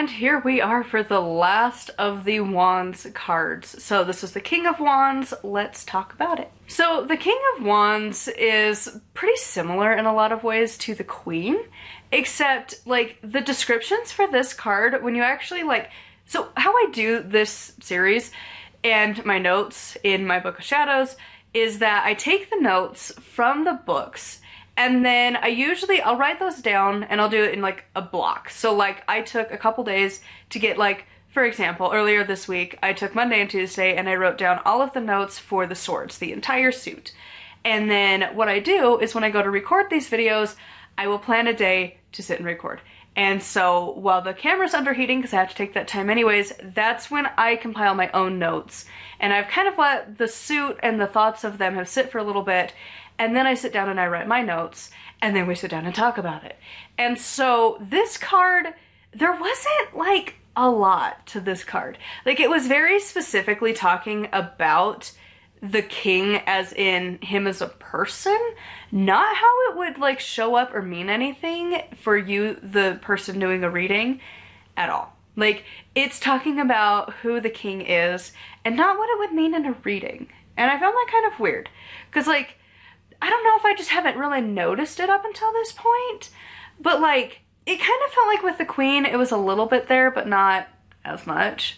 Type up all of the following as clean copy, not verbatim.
And here we are for the last of the Wands cards. So this is the King of Wands. Let's talk about it. So the King of Wands is pretty similar in a lot of ways to the Queen, except like the descriptions for this card, when you actually so how I do this series and my notes in my Book of Shadows is that I take the notes from the books and then I'll write those down and I'll do it in like a block. So like I took a couple days to get for example, earlier this week, I took Monday and Tuesday and I wrote down all of the notes for the swords, the entire suit. And then what I do is when I go to record these videos, I will plan a day to sit and record. And so while the camera's underheating, because I have to take that time anyways, that's when I compile my own notes. And I've kind of let the suit and the thoughts of them have sit for a little bit, and then I sit down and I write my notes, and then we sit down and talk about it. And so this card, there wasn't a lot to this card. It was very specifically talking about the king as in him as a person, not how it would show up or mean anything for you, the person doing a reading, at all. It's talking about who the king is and not what it would mean in a reading. And I found that kind of weird because I don't know if I just haven't really noticed it up until this point, but it kind of felt like with the Queen it was a little bit there but not as much.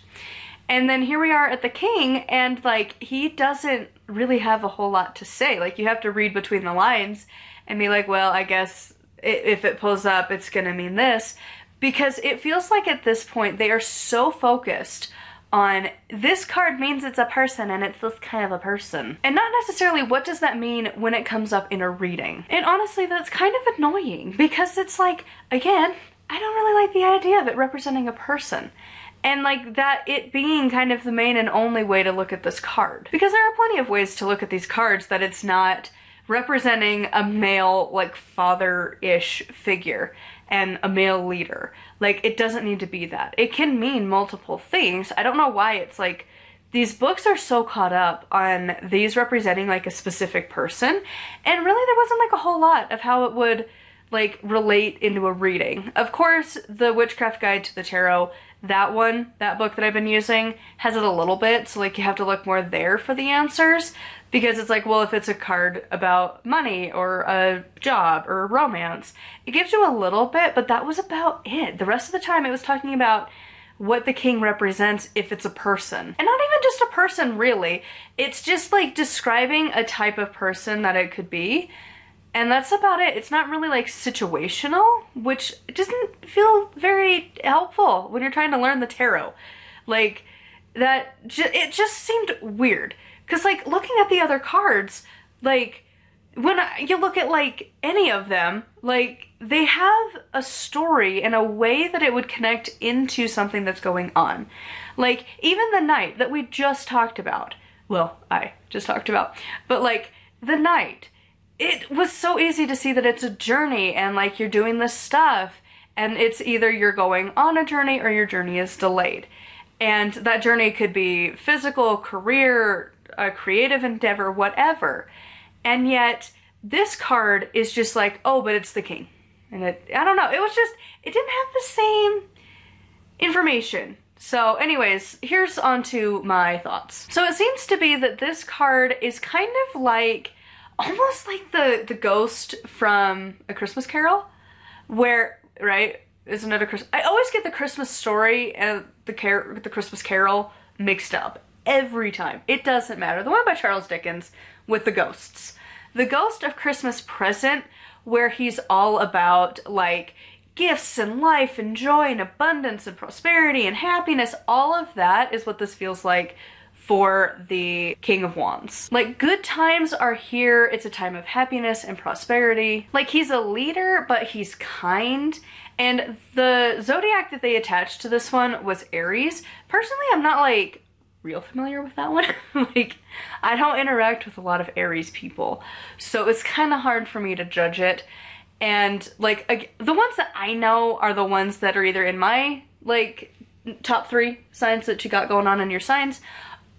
And then here we are at the king, and he doesn't really have a whole lot to say. You have to read between the lines and be like, well, I guess if it pulls up, it's gonna mean this. Because it feels like at this point they are so focused on this card means it's a person and it's this kind of a person. And not necessarily what does that mean when it comes up in a reading. And honestly, that's kind of annoying because it's again, I don't really like the idea of it representing a person. And that it being kind of the main and only way to look at this card. Because there are plenty of ways to look at these cards that it's not representing a male, father-ish figure and a male leader. It doesn't need to be that. It can mean multiple things. I don't know why it's these books are so caught up on these representing a specific person, and really there wasn't a whole lot of how it would relate into a reading. Of course, the Witchcraft Guide to the Tarot, that book that I've been using, has it a little bit, so you have to look more there for the answers, because it's well, if it's a card about money or a job or romance, it gives you a little bit, but that was about it. The rest of the time it was talking about what the king represents if it's a person. And not even just a person, really. It's just describing a type of person that it could be. And that's about it. It's not really situational, which doesn't feel very helpful when you're trying to learn the tarot. It just seemed weird. Cause looking at the other cards, when you look at any of them, they have a story in a way that it would connect into something that's going on. Even the Knight that we just talked about. Well, I just talked about, but the Knight. It was so easy to see that it's a journey and you're doing this stuff and it's either you're going on a journey or your journey is delayed. And that journey could be physical, career, a creative endeavor, whatever. And yet this card is just oh, but it's the king. And I don't know, it didn't have the same information. So anyways, here's onto my thoughts. So it seems to be that this card is kind of almost like the ghost from A Christmas Carol, where, right, isn't it a Christmas? I always get the Christmas Story and the Christmas Carol mixed up every time. It doesn't matter. The one by Charles Dickens with the ghosts. The Ghost of Christmas Present, where he's all about gifts and life and joy and abundance and prosperity and happiness. All of that is what this feels like for the King of Wands. Good times are here. It's a time of happiness and prosperity. He's a leader, but he's kind. And the zodiac that they attached to this one was Aries. Personally, I'm not real familiar with that one. I don't interact with a lot of Aries people, so it's kind of hard for me to judge it. And the ones that I know are the ones that are either in my top 3 signs that you got going on in your signs,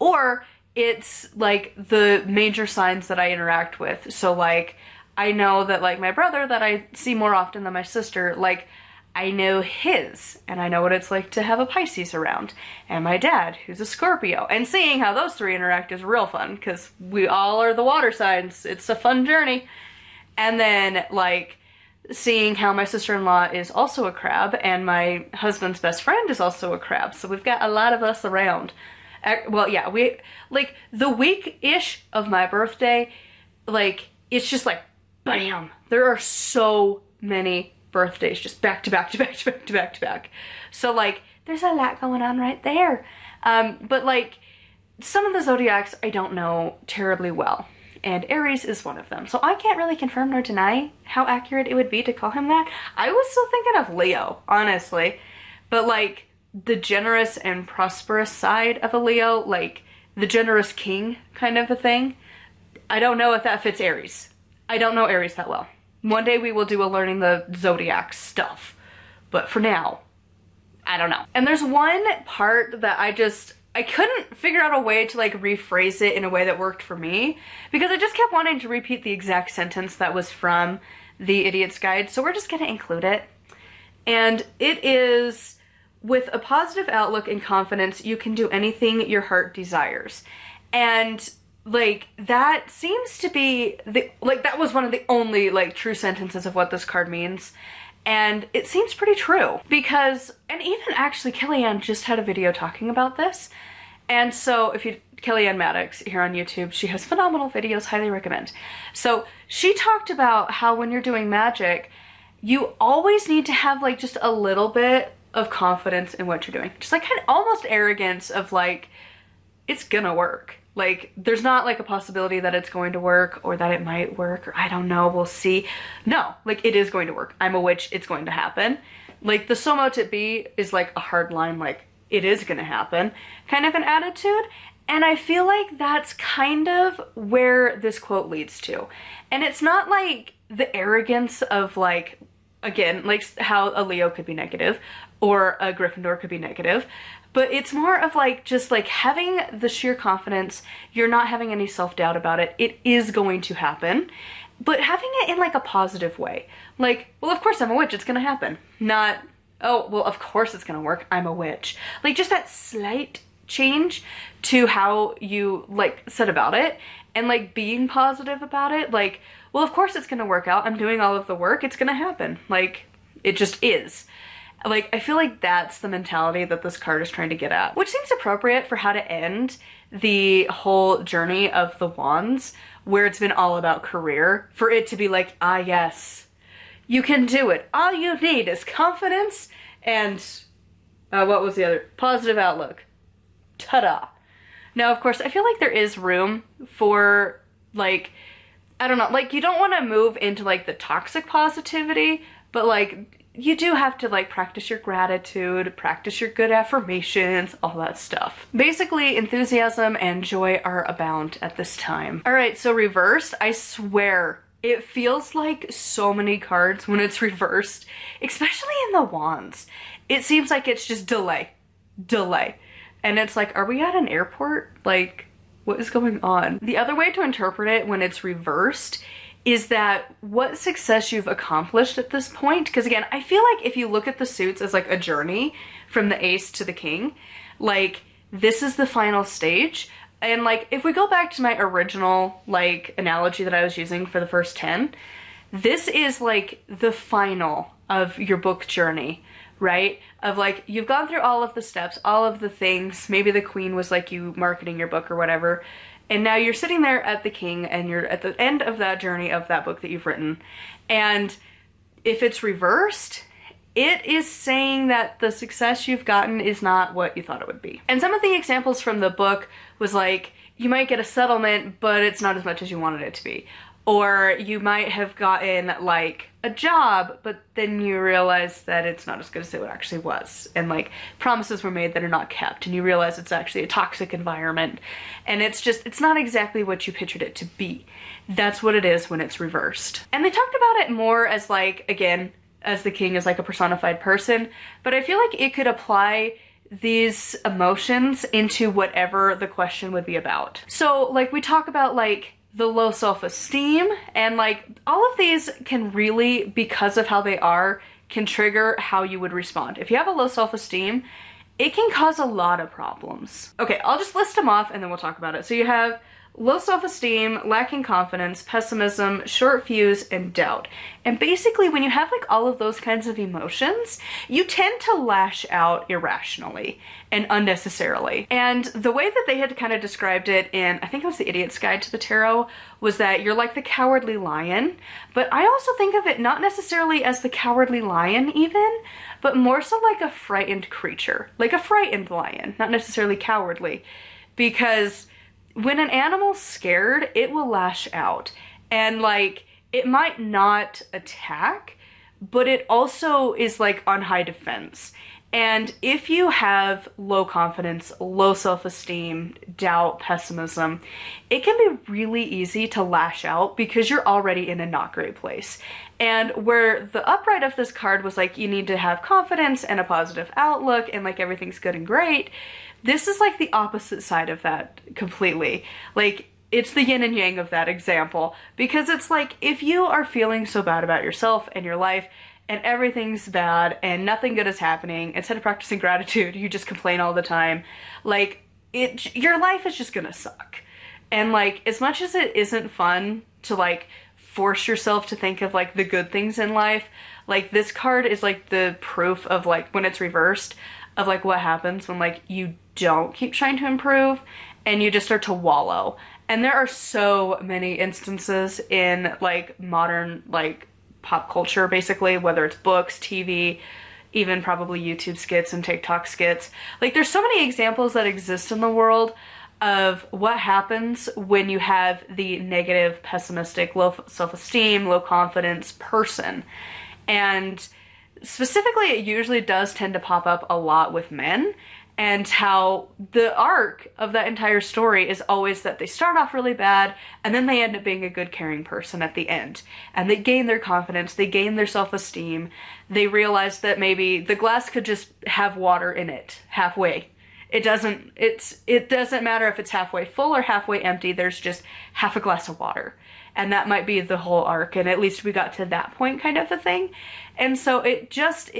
or it's the major signs that I interact with. So I know that my brother that I see more often than my sister, I know his, and I know what it's like to have a Pisces around, and my dad, who's a Scorpio. And seeing how those three interact is real fun, because we all are the water signs. It's a fun journey. And then, like, seeing how my sister-in-law is also a crab, and my husband's best friend is also a crab. So we've got a lot of us around. Well, yeah, we, like, the week-ish of my birthday, like, it's just like, bam! There are so many birthdays just back to back to back to back to back to back. So like there's a lot going on right there. But like some of the zodiacs I don't know terribly well, and Aries is one of them. So I can't really confirm nor deny how accurate it would be to call him that. I was still thinking of Leo, honestly. But like the generous and prosperous side of a Leo, like the generous king kind of a thing, I don't know if that fits Aries. I don't know Aries that well. One day we will do a learning the zodiac stuff, but for now, I don't know. And there's one part that I couldn't figure out a way to like rephrase it in a way that worked for me, because I just kept wanting to repeat the exact sentence that was from the Idiot's Guide, so we're just gonna include it. And it is, with a positive outlook and confidence, you can do anything your heart desires. And like that seems to be that was one of the only like true sentences of what this card means, and it seems pretty true, because, and even actually Kellyanne just had a video talking about this. And so if you, Kellyanne Maddox here on YouTube, she has phenomenal videos, highly recommend. So she talked about how when you're doing magic, you always need to have like just a little bit of confidence in what you're doing, just like kind of almost arrogance of like, it's gonna work. Like, there's not like a possibility that it's going to work or that it might work, or I don't know, we'll see. No, like it is going to work. I'm a witch, it's going to happen. Like the so mote it be is like a hard line, like it is gonna happen kind of an attitude. And I feel like that's kind of where this quote leads to. And it's not like the arrogance of like, again, like how a Leo could be negative or a Gryffindor could be negative, but it's more of like just like having the sheer confidence. You're not having any self-doubt about it. It is going to happen, but having it in like a positive way. Like, well, of course I'm a witch, it's gonna happen. Not, oh, well, of course it's gonna work, I'm a witch. Like just that slight change to how you like said about it, and like being positive about it. Like, well, of course it's gonna work out. I'm doing all of the work, it's gonna happen. Like, it just is. Like, I feel like that's the mentality that this card is trying to get at, which seems appropriate for how to end the whole journey of the wands, where it's been all about career, for it to be like, ah, yes, you can do it. All you need is confidence and, what was the other? Positive outlook. Ta-da. Now, of course, I feel like there is room for, like, I don't know, like, you don't want to move into, like, the toxic positivity, but, like, you do have to like practice your gratitude, practice your good affirmations, all that stuff. Basically, enthusiasm and joy are abound at this time. All right, so reversed, I swear, it feels like so many cards when it's reversed, especially in the wands. It seems like it's just delay. And it's like, are we at an airport? Like, what is going on? The other way to interpret it when it's reversed is that what success you've accomplished at this point, because again, I feel like if you look at the suits as like a journey from the ace to the king, like this is the final stage. And like, if we go back to my original like analogy that I was using for the first 10, this is like the final of your book journey, right? Of like, you've gone through all of the steps, all of the things, maybe the queen was like you marketing your book or whatever, and now you're sitting there at the king and you're at the end of that journey of that book that you've written. And if it's reversed, it is saying that the success you've gotten is not what you thought it would be. And some of the examples from the book was like, you might get a settlement, but it's not as much as you wanted it to be. Or you might have gotten like a job, but then you realize that it's not as good as it actually was. And like promises were made that are not kept, and you realize it's actually a toxic environment. And it's just, it's not exactly what you pictured it to be. That's what it is when it's reversed. And they talked about it more as like, again, as the king is like a personified person, but I feel like it could apply these emotions into whatever the question would be about. So like we talk about like the low self-esteem, and like all of these can really, because of how they are, can trigger how you would respond. If you have a low self-esteem, it can cause a lot of problems. Okay, I'll just list them off and then we'll talk about it. So you have low self-esteem, lacking confidence, pessimism, short fuse, and doubt. And basically when you have like all of those kinds of emotions, you tend to lash out irrationally and unnecessarily. And the way that they had kind of described it in, I think it was The Idiot's Guide to the Tarot, was that you're like the cowardly lion. But I also think of it not necessarily as the cowardly lion even, but more so like a frightened creature, like a frightened lion, not necessarily cowardly. Because when an animal's scared, it will lash out. And like, it might not attack, but it also is like on high defense. And if you have low confidence, low self-esteem, doubt, pessimism, it can be really easy to lash out because you're already in a not great place. And where the upright of this card was like, you need to have confidence and a positive outlook and like everything's good and great, this is like the opposite side of that completely. Like, it's the yin and yang of that example, because it's like, if you are feeling so bad about yourself and your life and everything's bad and nothing good is happening, instead of practicing gratitude, you just complain all the time, like, your life is just gonna suck. And like, as much as it isn't fun to like force yourself to think of like the good things in life, like this card is like the proof of like, when it's reversed, of like what happens when like you don't keep trying to improve and you just start to wallow. And there are so many instances in like modern like pop culture, basically, whether it's books, TV, even probably YouTube skits and TikTok skits. Like, there's so many examples that exist in the world of what happens when you have the negative, pessimistic, low self-esteem, low confidence person. And specifically, it usually does tend to pop up a lot with men, and how the arc of that entire story is always that they start off really bad and then they end up being a good, caring person at the end. And they gain their confidence, they gain their self-esteem, they realize that maybe the glass could just have water in it halfway. It doesn't matter if it's halfway full or halfway empty, there's just half a glass of water. And that might be the whole arc, and at least we got to that point kind of a thing. And so it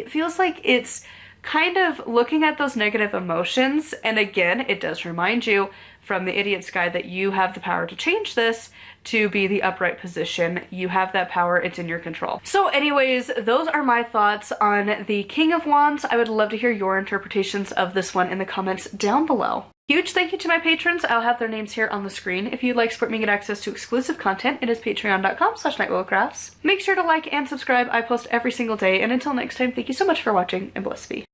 feels like it's kind of looking at those negative emotions, and again, it does remind you from the Idiot's Guide that you have the power to change this to be the upright position. You have that power, it's in your control. So anyways, those are my thoughts on the King of Wands. I would love to hear your interpretations of this one in the comments down below. Huge thank you to my patrons. I'll have their names here on the screen. If you'd like to support me and get access to exclusive content, it is patreon.com/nightwillowcrafts. Make sure to like and subscribe. I post every single day, and until next time, thank you so much for watching, and blessed be.